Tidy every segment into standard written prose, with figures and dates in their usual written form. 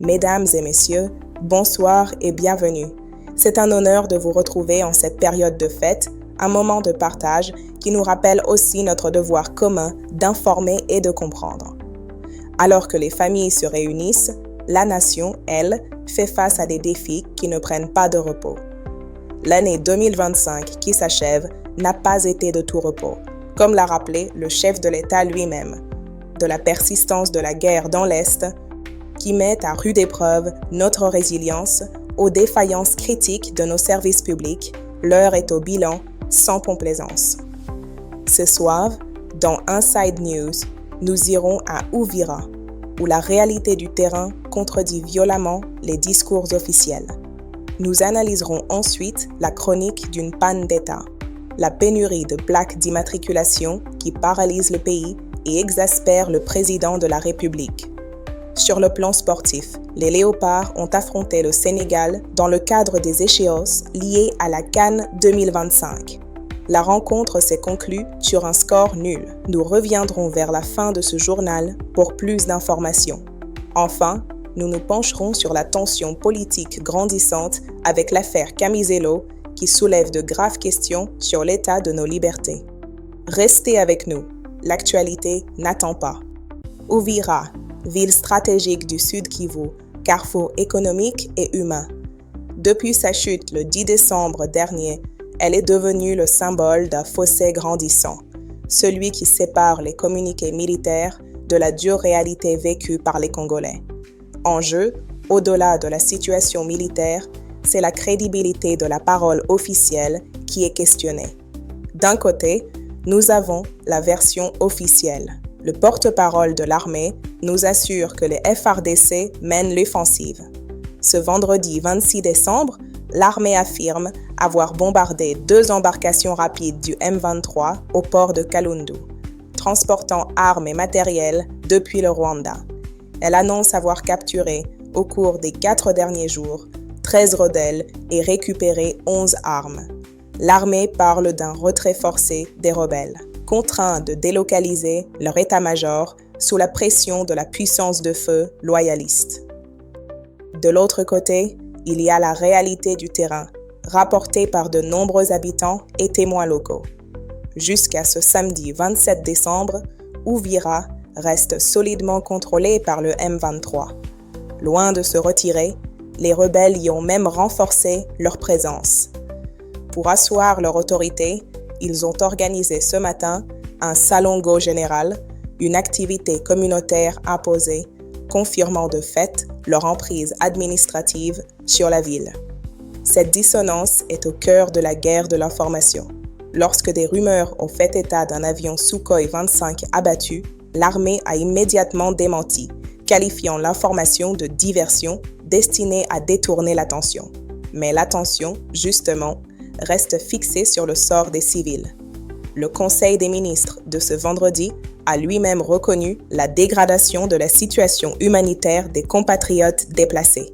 Mesdames et messieurs, bonsoir et bienvenue. C'est un honneur de vous retrouver en cette période de fête, un moment de partage qui nous rappelle aussi notre devoir commun d'informer et de comprendre. Alors que les familles se réunissent, la nation, elle, fait face à des défis qui ne prennent pas de repos. L'année 2025 qui s'achève n'a pas été de tout repos, comme l'a rappelé le chef de l'État lui-même. De la persistance de la guerre dans l'Est, qui met à rude épreuve notre résilience, aux défaillances critiques de nos services publics, l'heure est au bilan sans complaisance. Ce soir, dans Inside News, nous irons à Uvira, où la réalité du terrain contredit violemment les discours officiels. Nous analyserons ensuite la chronique d'une panne d'État, la pénurie de plaques d'immatriculation qui paralyse le pays et exaspère le président de la République. Sur le plan sportif, les Léopards ont affronté le Sénégal dans le cadre des échéances liées à la CAN 2025. La rencontre s'est conclue sur un score nul. Nous reviendrons vers la fin de ce journal pour plus d'informations. Enfin, nous nous pencherons sur la tension politique grandissante avec l'affaire Camisello qui soulève de graves questions sur l'état de nos libertés. Restez avec nous, l'actualité n'attend pas. Uvira, ville stratégique du Sud Kivu, carrefour économique et humain. Depuis sa chute le 10 décembre dernier, elle est devenue le symbole d'un fossé grandissant, celui qui sépare les communiqués militaires de la dure réalité vécue par les Congolais. En jeu, au-delà de la situation militaire, c'est la crédibilité de la parole officielle qui est questionnée. D'un côté, nous avons la version officielle. Le porte-parole de l'armée nous assure que les FARDC mènent l'offensive. Ce vendredi 26 décembre, l'armée affirme avoir bombardé 2 embarcations rapides du M23 au port de Kalundu, transportant armes et matériel depuis le Rwanda. Elle annonce avoir capturé, au cours des 4 derniers jours, 13 rebelles et récupéré 11 armes. L'armée parle d'un retrait forcé des rebelles, contraints de délocaliser leur état-major sous la pression de la puissance de feu loyaliste. De l'autre côté, il y a la réalité du terrain, rapportée par de nombreux habitants et témoins locaux. Jusqu'à ce samedi 27 décembre, Uvira reste solidement contrôlée par le M23. Loin de se retirer, les rebelles y ont même renforcé leur présence. Pour asseoir leur autorité, ils ont organisé ce matin un salongo général, une activité communautaire imposée, confirmant de fait leur emprise administrative sur la ville. Cette dissonance est au cœur de la guerre de l'information. Lorsque des rumeurs ont fait état d'un avion Sukhoi 25 abattu, l'armée a immédiatement démenti, qualifiant l'information de diversion destinée à détourner l'attention. Mais l'attention, justement, reste fixée sur le sort des civils. Le Conseil des ministres de ce vendredi a lui-même reconnu la dégradation de la situation humanitaire des compatriotes déplacés.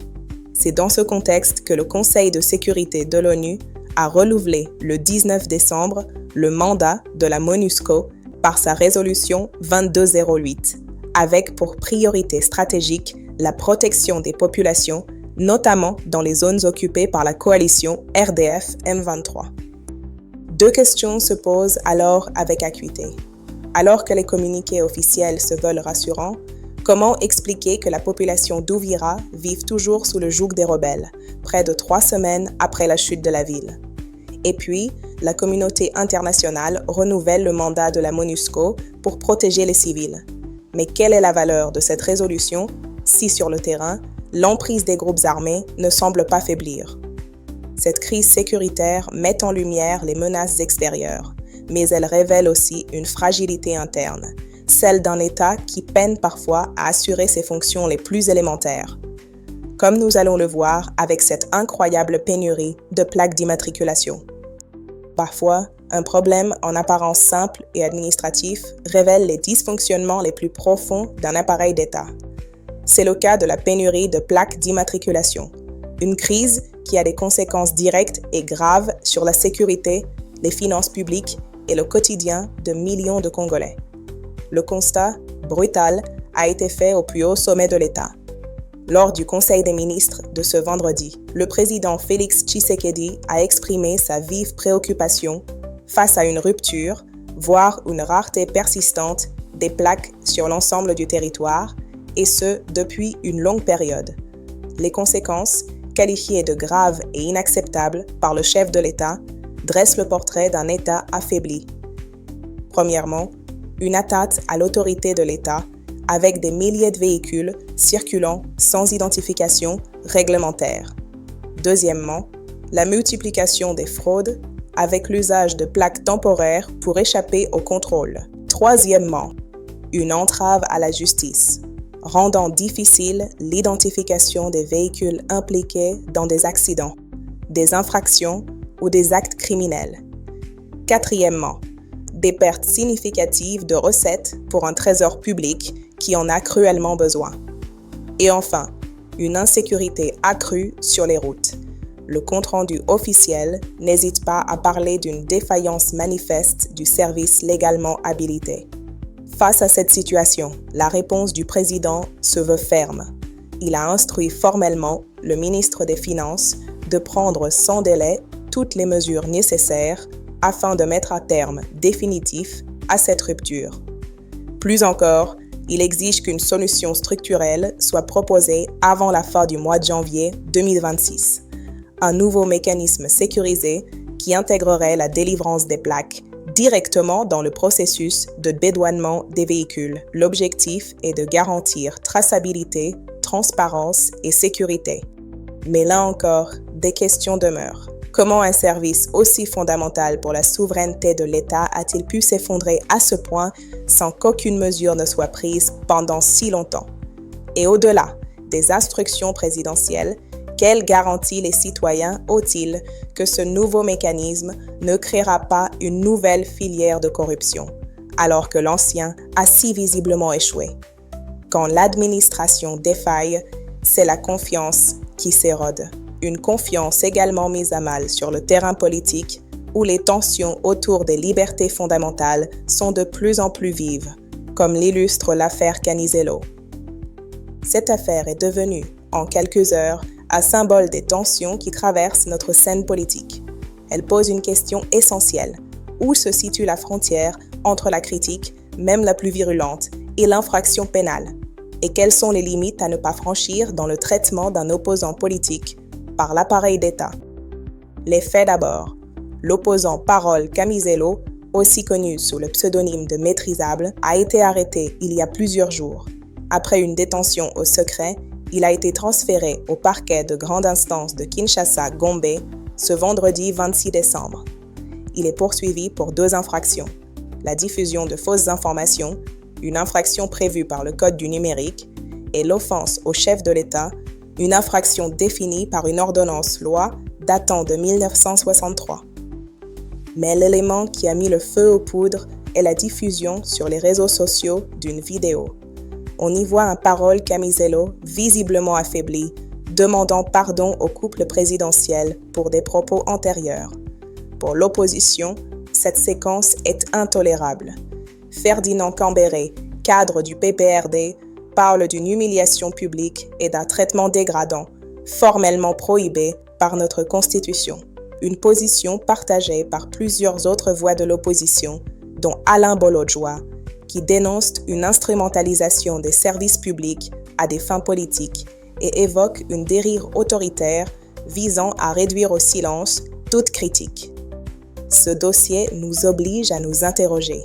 C'est dans ce contexte que le Conseil de sécurité de l'ONU a renouvelé le 19 décembre le mandat de la MONUSCO par sa résolution 2208, avec pour priorité stratégique la protection des populations, notamment dans les zones occupées par la coalition RDF-M23. 2 questions se posent alors avec acuité. Alors que les communiqués officiels se veulent rassurants, comment expliquer que la population d'Uvira vive toujours sous le joug des rebelles, près de 3 semaines après la chute de la ville? Et puis, la communauté internationale renouvelle le mandat de la MONUSCO pour protéger les civils. Mais quelle est la valeur de cette résolution si sur le terrain, l'emprise des groupes armés ne semble pas faiblir? Cette crise sécuritaire met en lumière les menaces extérieures, mais elle révèle aussi une fragilité interne, celle d'un État qui peine parfois à assurer ses fonctions les plus élémentaires. Comme nous allons le voir avec cette incroyable pénurie de plaques d'immatriculation. Parfois, un problème en apparence simple et administratif révèle les dysfonctionnements les plus profonds d'un appareil d'État. C'est le cas de la pénurie de plaques d'immatriculation, une crise qui a des conséquences directes et graves sur la sécurité, les finances publiques et le quotidien de millions de Congolais. Le constat, brutal, a été fait au plus haut sommet de l'État. Lors du Conseil des ministres de ce vendredi, le président Félix Tshisekedi a exprimé sa vive préoccupation face à une rupture, voire une rareté persistante des plaques sur l'ensemble du territoire, et ce, depuis une longue période. Les conséquences, qualifiées de graves et inacceptables par le chef de l'État, dressent le portrait d'un État affaibli. Premièrement, une atteinte à l'autorité de l'État, avec des milliers de véhicules circulant sans identification réglementaire. Deuxièmement, la multiplication des fraudes avec l'usage de plaques temporaires pour échapper au contrôle. Troisièmement, une entrave à la justice, rendant difficile l'identification des véhicules impliqués dans des accidents, des infractions ou des actes criminels. Quatrièmement, des pertes significatives de recettes pour un trésor public qui en a cruellement besoin. Et enfin, une insécurité accrue sur les routes. Le compte-rendu officiel n'hésite pas à parler d'une défaillance manifeste du service légalement habilité. Face à cette situation, la réponse du président se veut ferme. Il a instruit formellement le ministre des Finances de prendre sans délai toutes les mesures nécessaires afin de mettre un terme définitif à cette rupture. Plus encore, il exige qu'une solution structurelle soit proposée avant la fin du mois de janvier 2026. Un nouveau mécanisme sécurisé qui intégrerait la délivrance des plaques directement dans le processus de dédouanement des véhicules. L'objectif est de garantir traçabilité, transparence et sécurité. Mais là encore, des questions demeurent. Comment un service aussi fondamental pour la souveraineté de l'État a-t-il pu s'effondrer à ce point sans qu'aucune mesure ne soit prise pendant si longtemps? Et au-delà des instructions présidentielles, quelle garantie les citoyens ont-ils que ce nouveau mécanisme ne créera pas une nouvelle filière de corruption, alors que l'ancien a si visiblement échoué? Quand l'administration défaille, c'est la confiance qui s'érode. Une confiance également mise à mal sur le terrain politique où les tensions autour des libertés fondamentales sont de plus en plus vives, comme l'illustre l'affaire Canizelo. Cette affaire est devenue, en quelques heures, un symbole des tensions qui traversent notre scène politique. Elle pose une question essentielle. Où se situe la frontière entre la critique, même la plus virulente, et l'infraction pénale? Et quelles sont les limites à ne pas franchir dans le traitement d'un opposant politique par l'appareil d'État? Les faits d'abord. L'opposant Parole Camizelo, aussi connu sous le pseudonyme de Maîtrisable, a été arrêté il y a plusieurs jours. Après une détention au secret, il a été transféré au parquet de grande instance de Kinshasa-Gombe ce vendredi 26 décembre. Il est poursuivi pour 2 infractions. La diffusion de fausses informations, une infraction prévue par le Code du numérique, et l'offense au chef de l'État, une infraction définie par une ordonnance-loi datant de 1963. Mais l'élément qui a mis le feu aux poudres est la diffusion sur les réseaux sociaux d'une vidéo. On y voit un Parole Camizelo visiblement affaibli, demandant pardon au couple présidentiel pour des propos antérieurs. Pour l'opposition, cette séquence est intolérable. Ferdinand Cambéré, cadre du PPRD, parle d'une humiliation publique et d'un traitement dégradant, formellement prohibé par notre Constitution. Une position partagée par plusieurs autres voix de l'opposition, dont Alain Bolodjoa, qui dénonce une instrumentalisation des services publics à des fins politiques et évoque une dérive autoritaire visant à réduire au silence toute critique. Ce dossier nous oblige à nous interroger.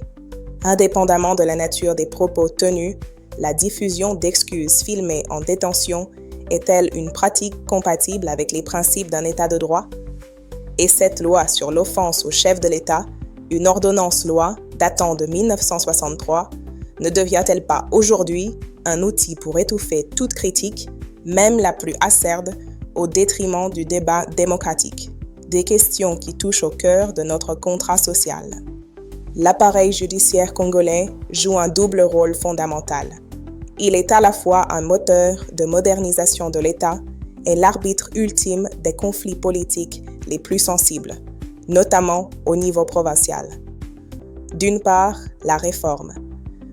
Indépendamment de la nature des propos tenus, la diffusion d'excuses filmées en détention est-elle une pratique compatible avec les principes d'un État de droit? Et cette loi sur l'offense au chef de l'État, une ordonnance-loi datant de 1963, ne devient-elle pas aujourd'hui un outil pour étouffer toute critique, même la plus acerbe, au détriment du débat démocratique? Des questions qui touchent au cœur de notre contrat social. L'appareil judiciaire congolais joue un double rôle fondamental. Il est à la fois un moteur de modernisation de l'État et l'arbitre ultime des conflits politiques les plus sensibles, notamment au niveau provincial. D'une part, la réforme.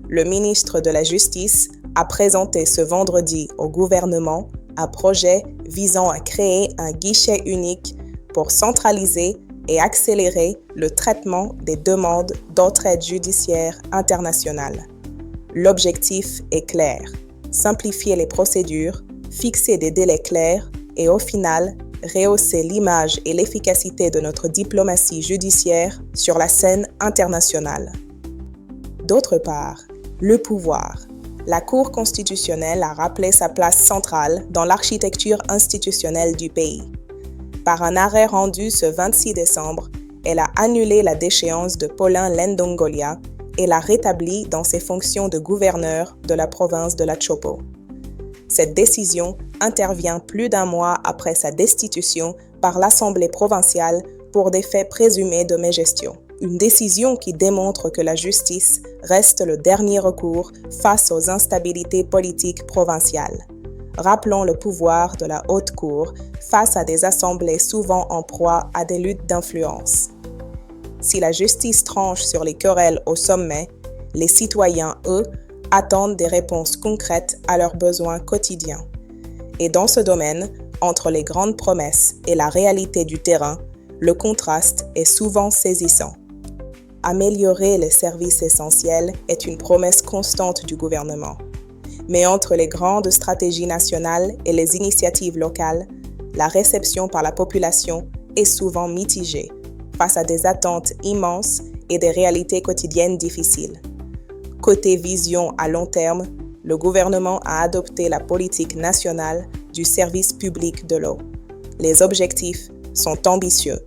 Le ministre de la Justice a présenté ce vendredi au gouvernement un projet visant à créer un guichet unique pour centraliser et accélérer le traitement des demandes d'entraide judiciaire internationale. L'objectif est clair, simplifier les procédures, fixer des délais clairs et au final, rehausser l'image et l'efficacité de notre diplomatie judiciaire sur la scène internationale. D'autre part, le pouvoir. La Cour constitutionnelle a rappelé sa place centrale dans l'architecture institutionnelle du pays. Par un arrêt rendu ce 26 décembre, elle a annulé la déchéance de Paulin Lendongolia et l'a rétabli dans ses fonctions de gouverneur de la province de la Chopo. Cette décision intervient plus d'un mois après sa destitution par l'Assemblée provinciale pour des faits présumés de mégestion. Une décision qui démontre que la justice reste le dernier recours face aux instabilités politiques provinciales. Rappelons le pouvoir de la Haute Cour face à des assemblées souvent en proie à des luttes d'influence. Si la justice tranche sur les querelles au sommet, les citoyens, eux, attendent des réponses concrètes à leurs besoins quotidiens. Et dans ce domaine, entre les grandes promesses et la réalité du terrain, le contraste est souvent saisissant. Améliorer les services essentiels est une promesse constante du gouvernement. Mais entre les grandes stratégies nationales et les initiatives locales, la réception par la population est souvent mitigée, face à des attentes immenses et des réalités quotidiennes difficiles. Côté vision à long terme, le gouvernement a adopté la politique nationale du service public de l'eau. Les objectifs sont ambitieux.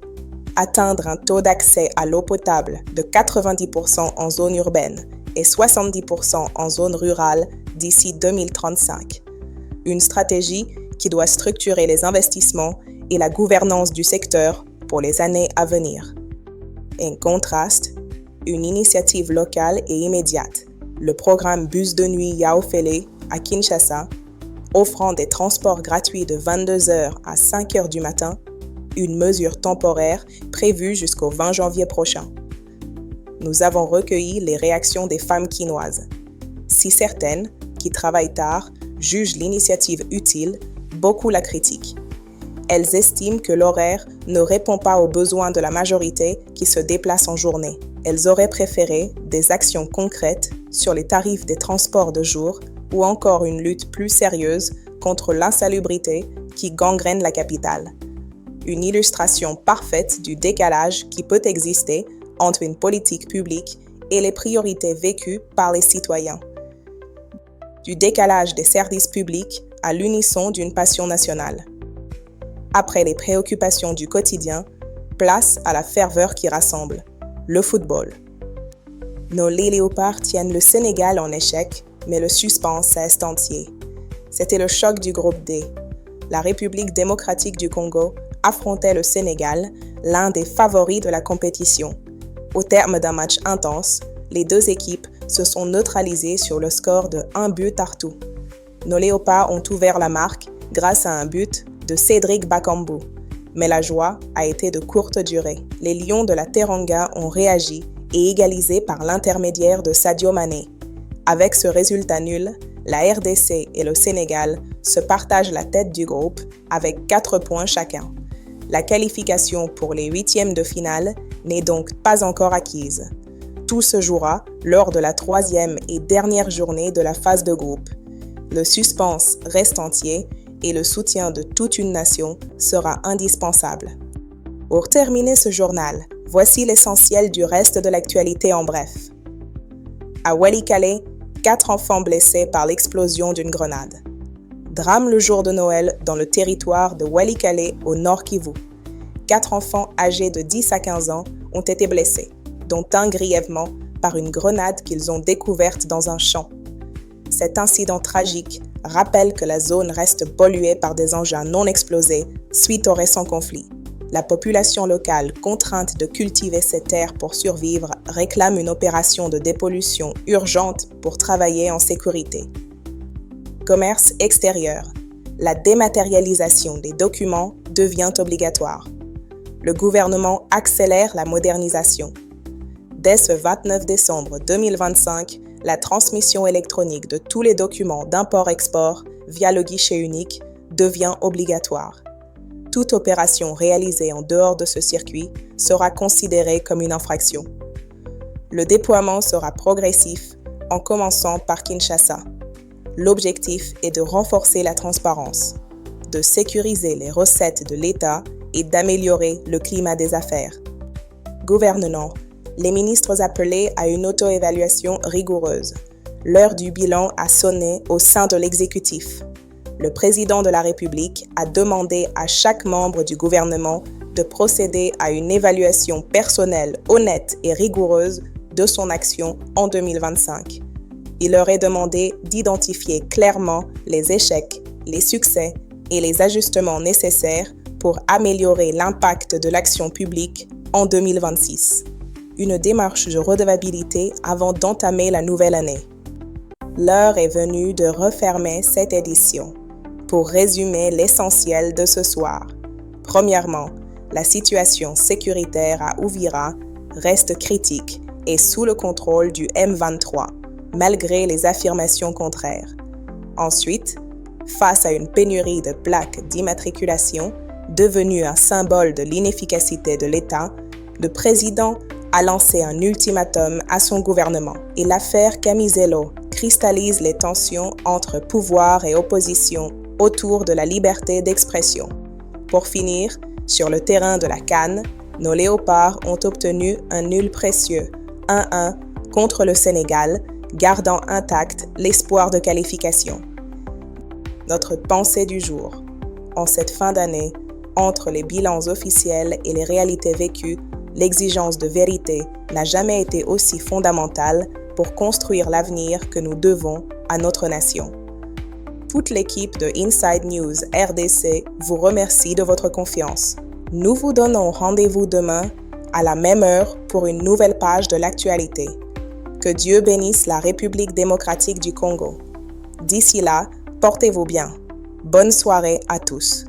Atteindre un taux d'accès à l'eau potable de 90% en zone urbaine et 70% en zone rurale d'ici 2035. Une stratégie qui doit structurer les investissements et la gouvernance du secteur pour les années à venir. En contraste, une initiative locale et immédiate, le programme Bus de nuit Yaofele à Kinshasa, offrant des transports gratuits de 22h à 5h du matin, une mesure temporaire prévue jusqu'au 20 janvier prochain. Nous avons recueilli les réactions des femmes quinoises. Si certaines, qui travaillent tard, jugent l'initiative utile, beaucoup la critiquent. Elles estiment que l'horaire ne répond pas aux besoins de la majorité qui se déplace en journée. Elles auraient préféré des actions concrètes sur les tarifs des transports de jour ou encore une lutte plus sérieuse contre l'insalubrité qui gangrène la capitale. Une illustration parfaite du décalage qui peut exister entre une politique publique et les priorités vécues par les citoyens. Du décalage des services publics à l'unisson d'une passion nationale. Après les préoccupations du quotidien, place à la ferveur qui rassemble, le football. Nos léopards tiennent le Sénégal en échec, mais le suspense reste entier. C'était le choc du groupe D. La République démocratique du Congo affrontait le Sénégal, l'un des favoris de la compétition. Au terme d'un match intense, les deux équipes se sont neutralisées sur le score de 1 but partout. Nos léopards ont ouvert la marque grâce à un but de Cédric Bakambu. Mais la joie a été de courte durée. Les Lions de la Teranga ont réagi et égalisé par l'intermédiaire de Sadio Mané. Avec ce résultat nul, la RDC et le Sénégal se partagent la tête du groupe avec 4 points chacun. La qualification pour les huitièmes de finale n'est donc pas encore acquise. Tout se jouera lors de la 3e et dernière journée de la phase de groupe. Le suspense reste entier et le soutien de toute une nation sera indispensable. Pour terminer ce journal, voici l'essentiel du reste de l'actualité en bref. À Walikale, 4 enfants blessés par l'explosion d'une grenade. Drame le jour de Noël dans le territoire de Walikale au Nord Kivu. 4 enfants âgés de 10 à 15 ans ont été blessés, dont un grièvement par une grenade qu'ils ont découverte dans un champ. Cet incident tragique rappelle que la zone reste polluée par des engins non explosés suite au récent conflit. La population locale, contrainte de cultiver ces terres pour survivre, réclame une opération de dépollution urgente pour travailler en sécurité. Commerce extérieur. La dématérialisation des documents devient obligatoire. Le gouvernement accélère la modernisation. Dès ce 29 décembre 2025, la transmission électronique de tous les documents d'import-export via le guichet unique devient obligatoire. Toute opération réalisée en dehors de ce circuit sera considérée comme une infraction. Le déploiement sera progressif, en commençant par Kinshasa. L'objectif est de renforcer la transparence, de sécuriser les recettes de l'État et d'améliorer le climat des affaires. Gouvernement, les ministres appelés à une auto-évaluation rigoureuse. L'heure du bilan a sonné au sein de l'exécutif. Le président de la République a demandé à chaque membre du gouvernement de procéder à une évaluation personnelle honnête et rigoureuse de son action en 2025. Il leur est demandé d'identifier clairement les échecs, les succès et les ajustements nécessaires pour améliorer l'impact de l'action publique en 2026. Une démarche de redevabilité avant d'entamer la nouvelle année. L'heure est venue de refermer cette édition. Pour résumer l'essentiel de ce soir. Premièrement, la situation sécuritaire à Uvira reste critique et sous le contrôle du M23, malgré les affirmations contraires. Ensuite, face à une pénurie de plaques d'immatriculation, devenue un symbole de l'inefficacité de l'État, le président a lancé un ultimatum à son gouvernement et l'affaire Camisello cristallise les tensions entre pouvoir et opposition autour de la liberté d'expression. Pour finir, sur le terrain de la CAN, nos léopards ont obtenu un nul précieux, 1-1, contre le Sénégal, gardant intact l'espoir de qualification. Notre pensée du jour. En cette fin d'année, entre les bilans officiels et les réalités vécues, l'exigence de vérité n'a jamais été aussi fondamentale pour construire l'avenir que nous devons à notre nation. Toute l'équipe de Inside News RDC vous remercie de votre confiance. Nous vous donnons rendez-vous demain à la même heure pour une nouvelle page de l'actualité. Que Dieu bénisse la République démocratique du Congo. D'ici là, portez-vous bien. Bonne soirée à tous.